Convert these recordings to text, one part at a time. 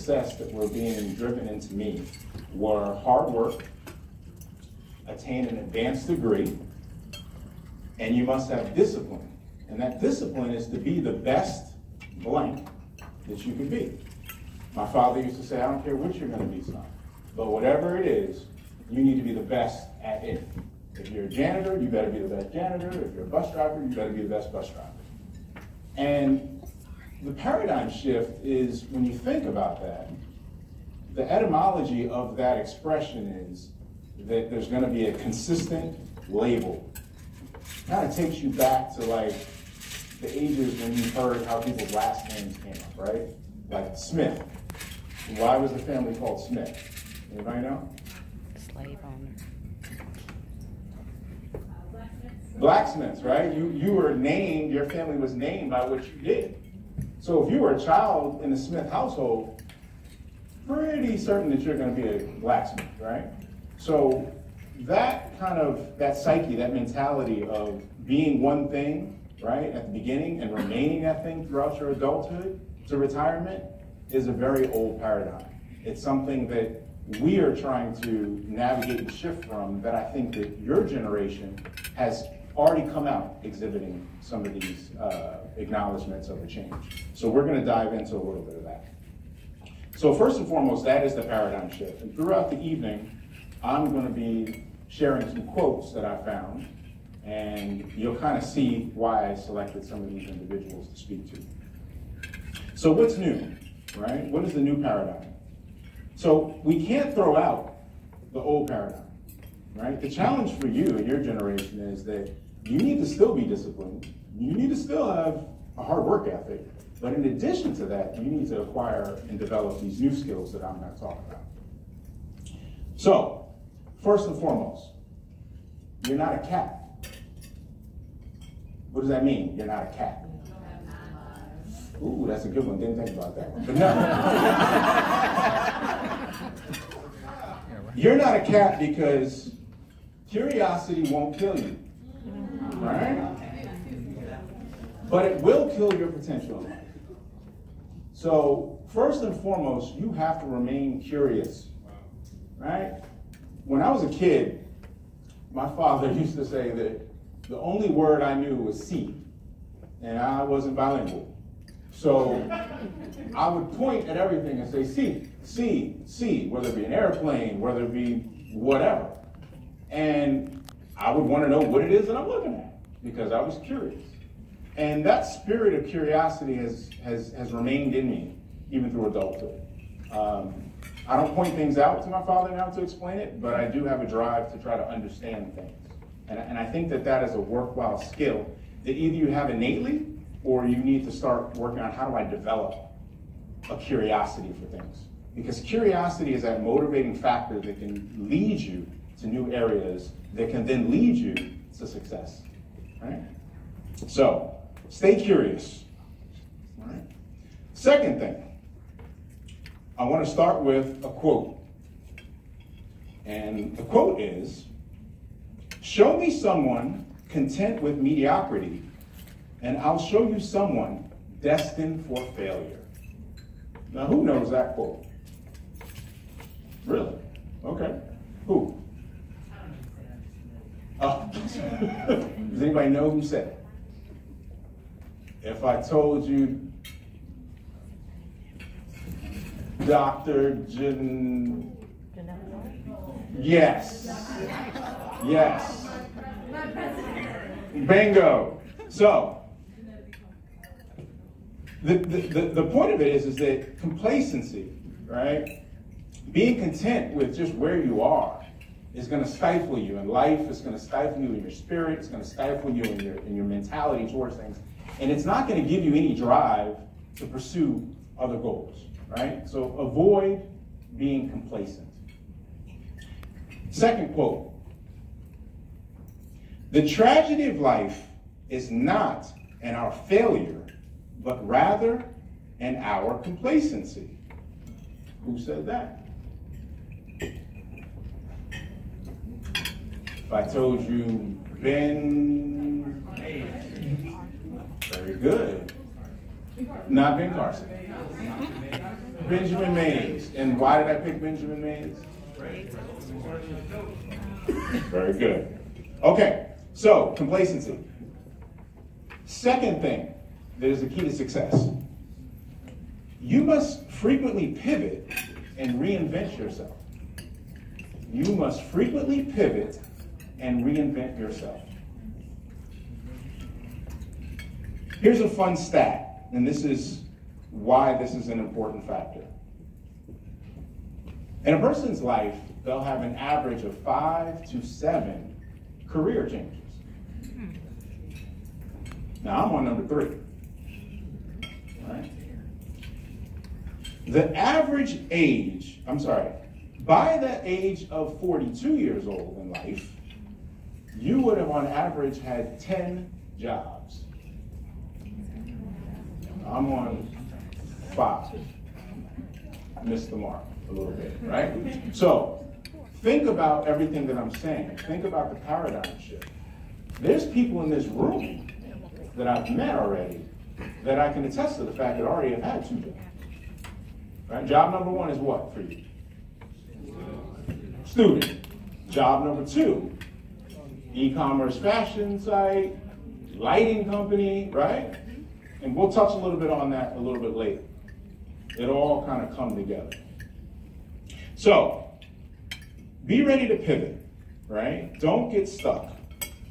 success that were being driven into me were hard work, attain an advanced degree, and you must have discipline. And that discipline is to be the best blank that you can be. My father used to say, I don't care what you're going to be, son, but whatever it is, you need to be the best at it. If you're a janitor, you better be the best janitor. If you're a bus driver, you better be the best bus driver. And the paradigm shift is, when you think about that, the etymology of that expression is that there's going to be a consistent label. Kind of takes you back to like the ages when you heard how people's last names came up, right? Like Smith. Why was the family called Smith? Anybody know? Slave owner. Blacksmiths, right? You were named, your family was named by what you did. So if you were a child in the Smith household, pretty certain that you're going to be a blacksmith, right? So that psyche, that mentality of being one thing, right, at the beginning and remaining that thing throughout your adulthood to retirement is a very old paradigm. It's something that we are trying to navigate and shift from, that I think that your generation has already come out exhibiting some of these acknowledgments of the change. So we're going to dive into a little bit of that. So first and foremost, that is the paradigm shift. And throughout the evening, I'm going to be sharing some quotes that I found, and you'll kind of see why I selected some of these individuals to speak to. So what's new, right? What is the new paradigm? So we can't throw out the old paradigm, right? The challenge for you and your generation is that you need to still be disciplined. You need to still have a hard work ethic. But in addition to that, you need to acquire and develop these new skills that I'm going to talk about. So, first and foremost, you're not a cat. What does that mean? You're not a cat. Ooh, that's a good one. Didn't think about that one. But no. You're not a cat because curiosity won't kill you. Right? But it will kill your potential in life. So, first and foremost, you have to remain curious. Right? When I was a kid, my father used to say that the only word I knew was see, and I wasn't bilingual. So I would point at everything and say, see, whether it be an airplane, whether it be whatever. And I would want to know what it is that I'm looking at, because I was curious. And that spirit of curiosity has remained in me, even through adulthood. I don't point things out to my father now to explain it, but I do have a drive to try to understand things. And I think that that is a worthwhile skill that either you have innately, or you need to start working on how do I develop a curiosity for things. Because curiosity is that motivating factor that can lead you to new areas that can then lead you to success, right? So, stay curious, all right? Second thing, I want to start with a quote. And the quote is, "Show me someone content with mediocrity, and I'll show you someone destined for failure." Now, who knows that quote? Really? Okay. Who? Oh. Does anybody know who said it? If I told you Dr. Yes. Yes. Bingo. So, the point of it is that complacency, right? Being content with just where you are is going to stifle you in life. It's going to stifle you in your spirit. It's going to stifle you in your mentality towards things. And it's not going to give you any drive to pursue other goals, right? So avoid being complacent. Second quote, "The tragedy of life is not in our failure, but rather in our complacency." Who said that? If I told you Ben, very good. Not Ben Carson. Benjamin Mays. And why did I pick Benjamin Mays? Very good. Okay, so complacency. Second thing that is the key to success. You must frequently pivot and reinvent yourself. You must frequently pivot and reinvent yourself. Here's a fun stat, and this is why this is an important factor. In a person's life, they'll have an average of 5 to 7 career changes. Now, I'm on number 3. Right? The average age, by the age of 42 years old in life, you would have on average had 10 jobs. I'm on 5. I missed the mark a little bit, right? So think about everything that I'm saying. Think about the paradigm shift. There's people in this room that I've met already that I can attest to the fact that already have had 2 jobs. Right? Job number 1 is what for you? Student. Job number 2, e-commerce fashion site, lighting company, right? And we'll touch a little bit on that a little bit later. It'll all kind of come together. So, be ready to pivot, right? Don't get stuck.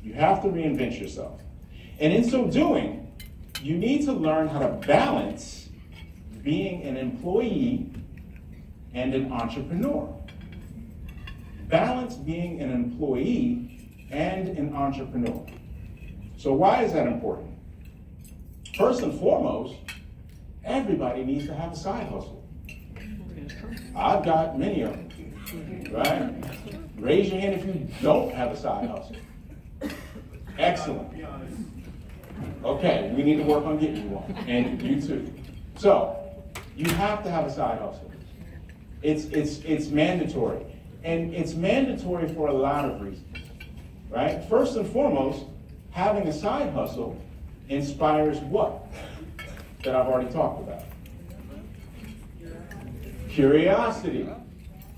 You have to reinvent yourself. And in so doing, you need to learn how to balance being an employee and an entrepreneur. Balance being an employee and an entrepreneur. So why is that important? First and foremost, everybody needs to have a side hustle. I've got many of them, right? Raise your hand if you don't have a side hustle. Excellent. Okay, we need to work on getting you one, and you too. So, you have to have a side hustle. It's mandatory. And it's mandatory for a lot of reasons, right? First and foremost, having a side hustle inspires what? That I've already talked about. Curiosity,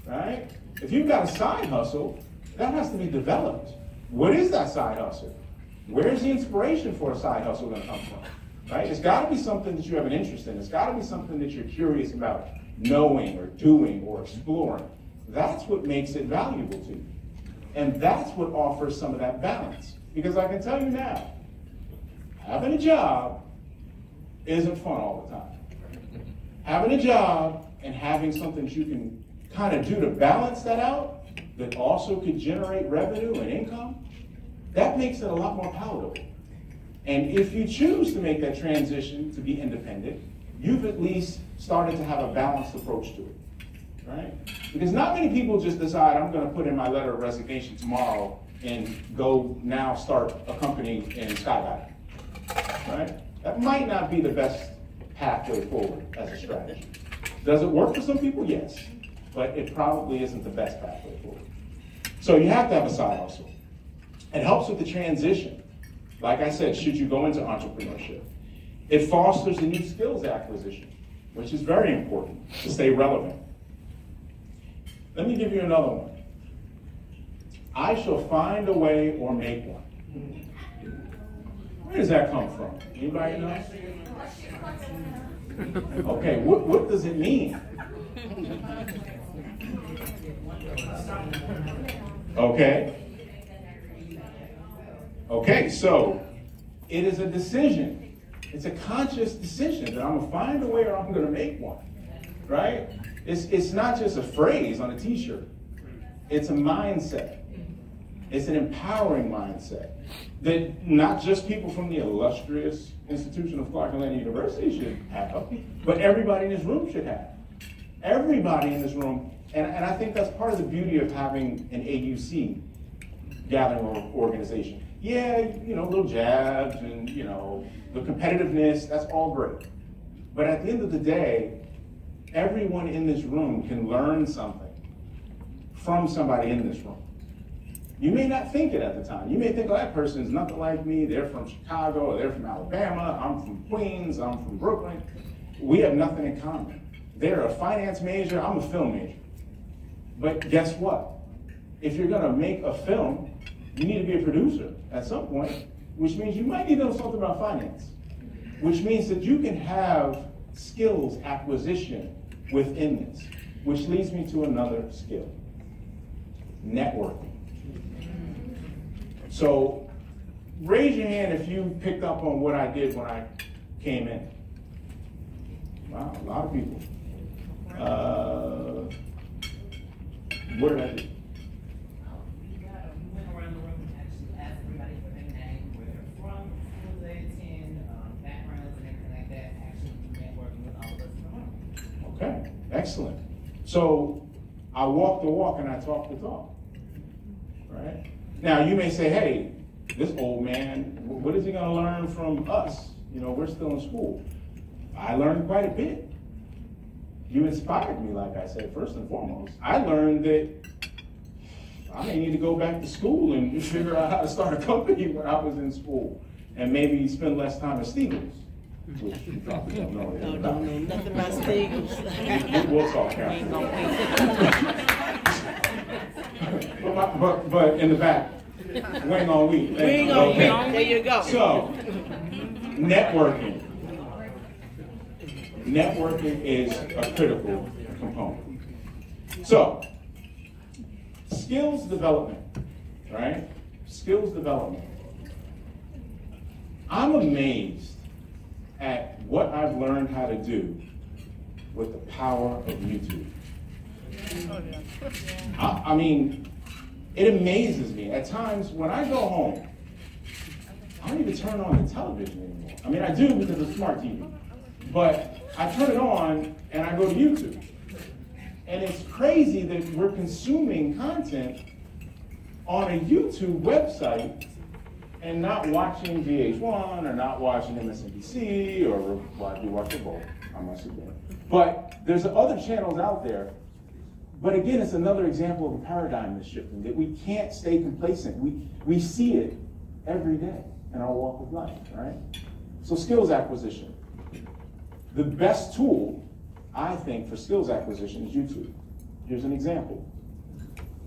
right? If you've got a side hustle, that has to be developed. What is that side hustle? Where's the inspiration for a side hustle going to come from? Right? It's got to be something that you have an interest in. It's got to be something that you're curious about knowing or doing or exploring. That's what makes it valuable to you. And that's what offers some of that balance. Because I can tell you now, having a job isn't fun all the time. Having a job and having something that you can kind of do to balance that out, that also could generate revenue and income, that makes it a lot more palatable. And if you choose to make that transition to be independent, you've at least started to have a balanced approach to it, right? Because not many people just decide, I'm going to put in my letter of resignation tomorrow and go now start a company in skydiving, right? That might not be the best pathway forward as a strategy. Does it work for some people? Yes, but it probably isn't the best pathway forward. So you have to have a side hustle. It helps with the transition. Like I said, should you go into entrepreneurship, it fosters the new skills acquisition, which is very important to stay relevant. Let me give you another one. I shall find a way or make one. Where does that come from? Anybody know? Okay, what does it mean? Okay. Okay, so it is a decision. It's a conscious decision that I'm going to find a way or I'm going to make one, right? It's not just a phrase on a t-shirt. It's a mindset. It's an empowering mindset that not just people from the illustrious institution of Clark Atlanta University should have, but everybody in this room should have. Everybody in this room, and I think that's part of the beauty of having an AUC gathering organization. Yeah, you know, little jabs and, you know, the competitiveness, that's all great. But at the end of the day, everyone in this room can learn something from somebody in this room. You may not think it at the time. You may think, oh, that person is nothing like me. They're from Chicago, or they're from Alabama. I'm from Queens. I'm from Brooklyn. We have nothing in common. They're a finance major, I'm a film major. But guess what? If you're gonna make a film, you need to be a producer at some point, which means you might need to know something about finance, which means that you can have skills acquisition within this, which leads me to another skill, networking. So raise your hand if you picked up on what I did when I came in. Wow, a lot of people. What did I do? You went around the room and actually asked everybody for their name, where they're from, who they attend, backgrounds and everything like that, actually networking with all of us in the room. Okay, excellent. So I walk the walk and I talk the talk, right? Now you may say, hey, this old man, what is he gonna learn from us? You know, we're still in school. I learned quite a bit. You inspired me, like I said, first and foremost. I learned that I may need to go back to school and figure out how to start a company when I was in school, and maybe spend less time at Steagles, which you probably don't know anything about. Don't know nothing about Steagles. We'll talk after. But in the back, wing on wheat. Wing on wheat. There you go. So, networking. Networking is a critical component. So, skills development, right? Skills development. I'm amazed at what I've learned how to do with the power of YouTube. I mean, it amazes me. At times when I go home, I don't even turn on the television anymore. I mean, I do because of smart TV, but I turn it on and I go to YouTube. And it's crazy that we're consuming content on a YouTube website and not watching VH1 or not watching MSNBC or, well, I do watch the both, I must admit. But there's other channels out there. But again, it's another example of a paradigm that's shifting, that we can't stay complacent. We see it every day in our walk of life, right? So skills acquisition. The best tool, I think, for skills acquisition is YouTube. Here's an example.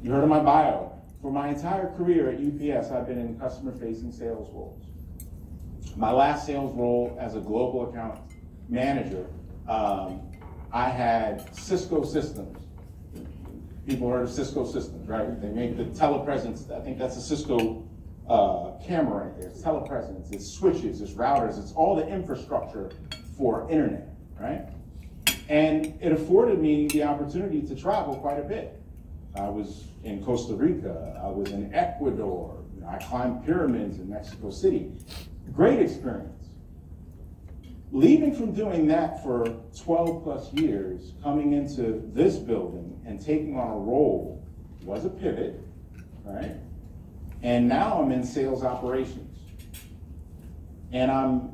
You heard of my bio. For my entire career at UPS, I've been in customer-facing sales roles. My last sales role as a global account manager, I had Cisco Systems. People heard of Cisco Systems, right? They make the telepresence. I think that's a Cisco camera right there. It's telepresence, it's switches, it's routers, it's all the infrastructure for internet, right? And it afforded me the opportunity to travel quite a bit. I was in Costa Rica, I was in Ecuador, I climbed pyramids in Mexico City. Great experience. Leaving from doing that for 12 plus years, coming into this building and taking on a role was a pivot, right? And now I'm in sales operations. And I'm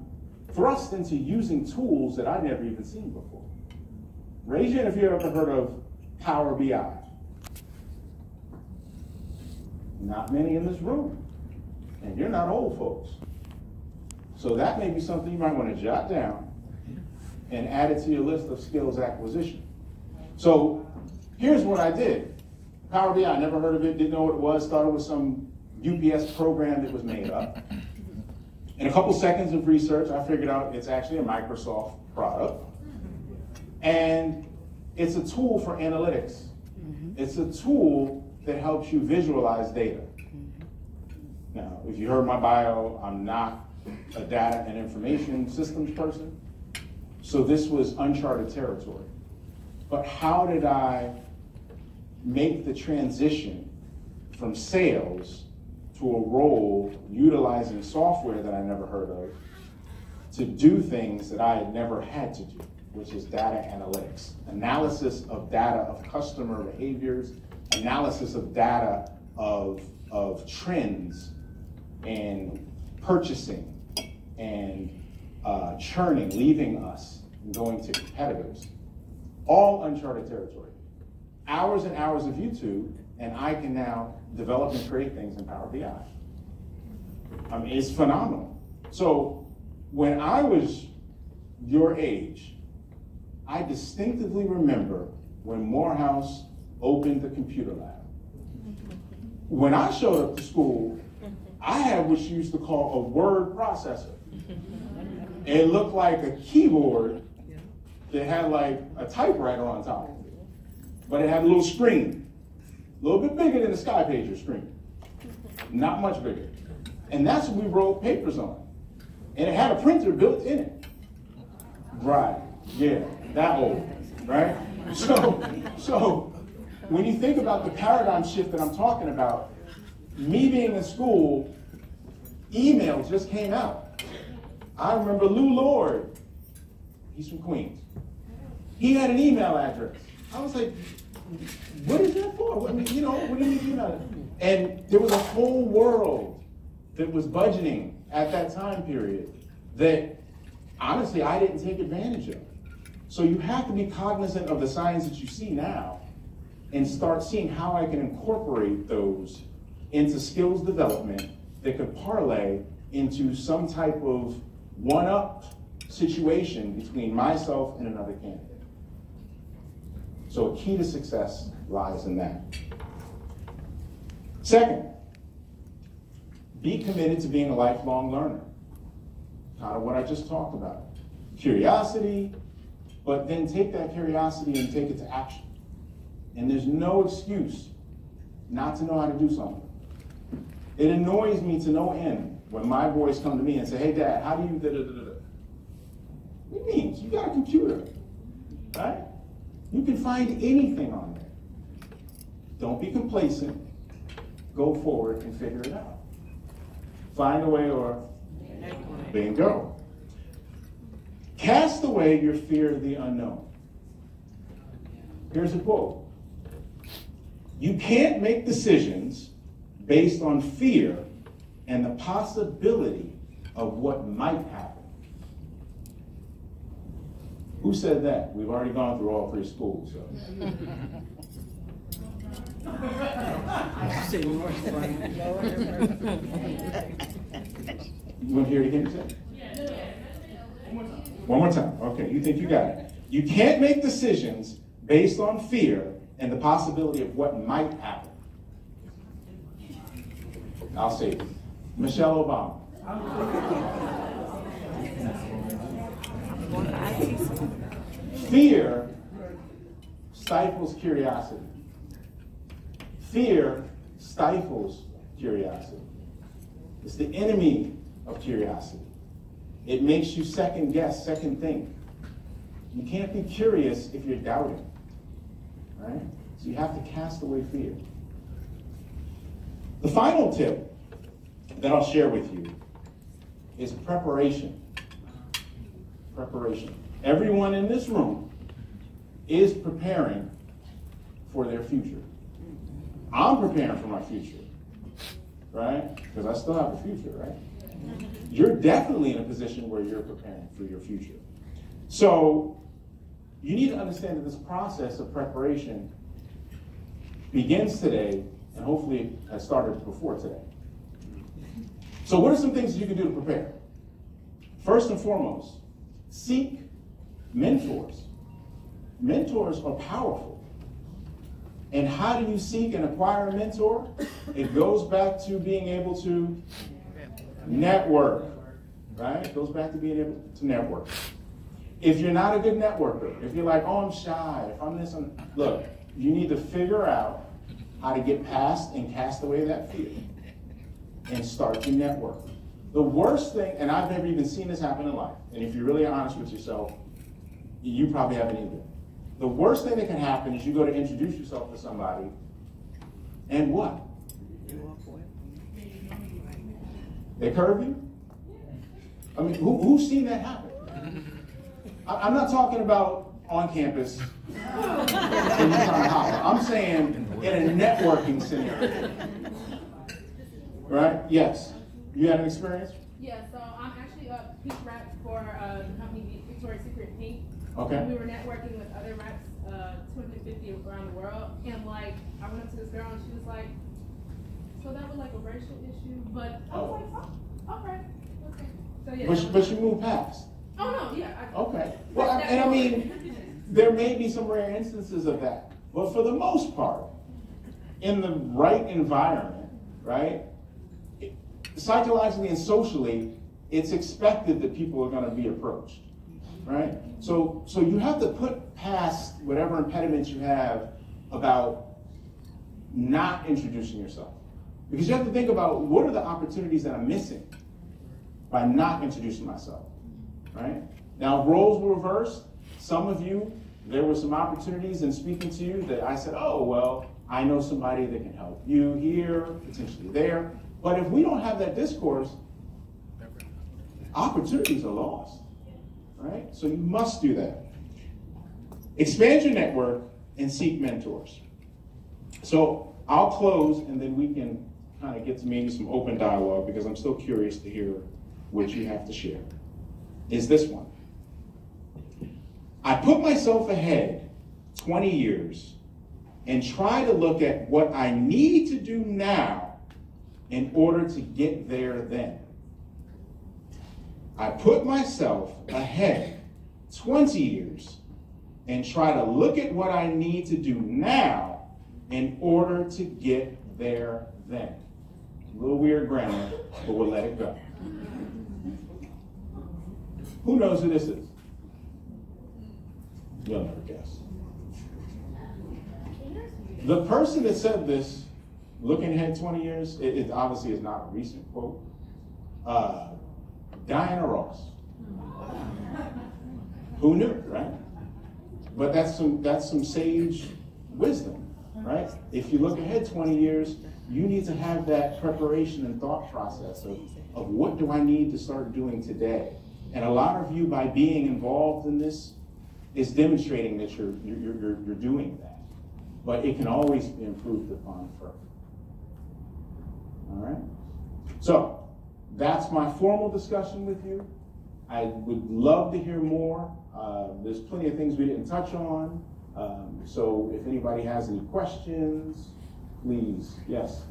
thrust into using tools that I'd never even seen before. Raise your hand if you've ever heard of Power BI. Not many in this room. And you're not old folks. So that may be something you might want to jot down and add it to your list of skills acquisition. So here's what I did. Power BI, never heard of it, didn't know what it was, started with some UPS program that was made up. In a couple seconds of research, I figured out it's actually a Microsoft product. And it's a tool for analytics. It's a tool that helps you visualize data. Now, if you heard my bio, I'm not a data and information systems person. So this was uncharted territory. But how did I make the transition from sales to a role utilizing software that I never heard of to do things that I had never had to do, which is data analytics, analysis of data of customer behaviors, analysis of data of trends and purchasing and churning, leaving us and going to competitors. All uncharted territory. Hours and hours of YouTube, and I can now develop and create things in Power BI. I mean, it's phenomenal. So when I was your age, I distinctively remember when Morehouse opened the computer lab. When I showed up to school, I had what you used to call a word processor. It looked like a keyboard that had like a typewriter on top, but it had a little screen, a little bit bigger than the SkyPager screen, not much bigger. And that's what we wrote papers on. And it had a printer built in it. Right, yeah, that old, right? So when you think about the paradigm shift that I'm talking about, me being in school, email just came out. I remember Lou Lord, he's from Queens. He had an email address. I was like, what is that for? I mean, you know, what do you mean email? And there was a whole world that was budgeting at that time period that honestly I didn't take advantage of. So you have to be cognizant of the signs that you see now and start seeing how I can incorporate those into skills development that could parlay into some type of one-up situation between myself and another candidate. So a key to success lies in that. Second, be committed to being a lifelong learner. Kind of what I just talked about. Curiosity, but then take that curiosity and take it to action. And there's no excuse not to know how to do something. It annoys me to no end when my boys come to me and say, hey, Dad, how do you da-da-da-da-da? It means you got a computer, right? You can find anything on there. Don't be complacent. Go forward and figure it out. Find a way or bingo. Cast away your fear of the unknown. Here's a quote. You can't make decisions based on fear and the possibility of what might happen. Who said that? We've already gone through all three schools. So. You want to hear it again? One more time. Okay, you think you got it. You can't make decisions based on fear and the possibility of what might happen. I'll say it. Michelle Obama. Fear stifles curiosity. Fear stifles curiosity. It's the enemy of curiosity. It makes you second guess, second think. You can't be curious if you're doubting, right? So you have to cast away fear. The final tip that I'll share with you is preparation. Preparation. Everyone in this room is preparing for their future. I'm preparing for my future, right? Because I still have a future, right? You're definitely in a position where you're preparing for your future. So you need to understand that this process of preparation begins today and hopefully has started before today. So what are some things you can do to prepare? First and foremost, seek mentors. Mentors are powerful. And how do you seek and acquire a mentor? It goes back to being able to network, right? It goes back to being able to network. If you're not a good networker, if you're like, oh, I'm shy, if I'm this, look, you need to figure out how to get past and cast away that fear and start to network. The worst thing, and I've never even seen this happen in life, and if you're really honest with yourself, you probably haven't either. The worst thing that can happen is you go to introduce yourself to somebody, and what? They curve you? I mean, who's seen that happen? I'm not talking about on campus and you trying to holler. I'm saying in a networking scenario. Right? Yes. You had an experience? Yeah, so I'm actually a pink rep for the company Victoria's Secret Pink. Okay. We were networking with other reps, 250 around the world, and like I went up to this girl and she was like, "So that was like a racial issue," but I was like, "Oh, okay." So yeah. But you moved past. Oh no, yeah. Okay. Well, and I mean, There may be some rare instances of that, but for the most part, in the right environment, right, psychologically and socially, it's expected that people are going to be approached, right? So you have to put past whatever impediments you have about not introducing yourself. Because you have to think about what are the opportunities that I'm missing by not introducing myself, right? Now, if roles were reversed, some of you, there were some opportunities in speaking to you that I said, oh, well, I know somebody that can help you here, potentially there. But if we don't have that discourse, opportunities are lost, right? So you must do that. Expand your network and seek mentors. So I'll close and then we can kind of get to maybe some open dialogue because I'm still curious to hear what you have to share. Is this one. I put myself ahead 20 years and try to look at what I need to do now in order to get there then. I put myself ahead 20 years and try to look at what I need to do now in order to get there then. A little weird grammar, but we'll let it go. Who knows who this is? You'll never guess. The person that said this, looking ahead 20 years, it obviously is not a recent quote. Diana Ross. Who knew, right? But that's some sage wisdom, right? If you look ahead 20 years, you need to have that preparation and thought process of what do I need to start doing today? And a lot of you, by being involved in this, is demonstrating that you're doing that. But it can always be improved upon further. All right? So that's my formal discussion with you. I would love to hear more. There's plenty of things we didn't touch on. So if anybody has any questions, please, yes.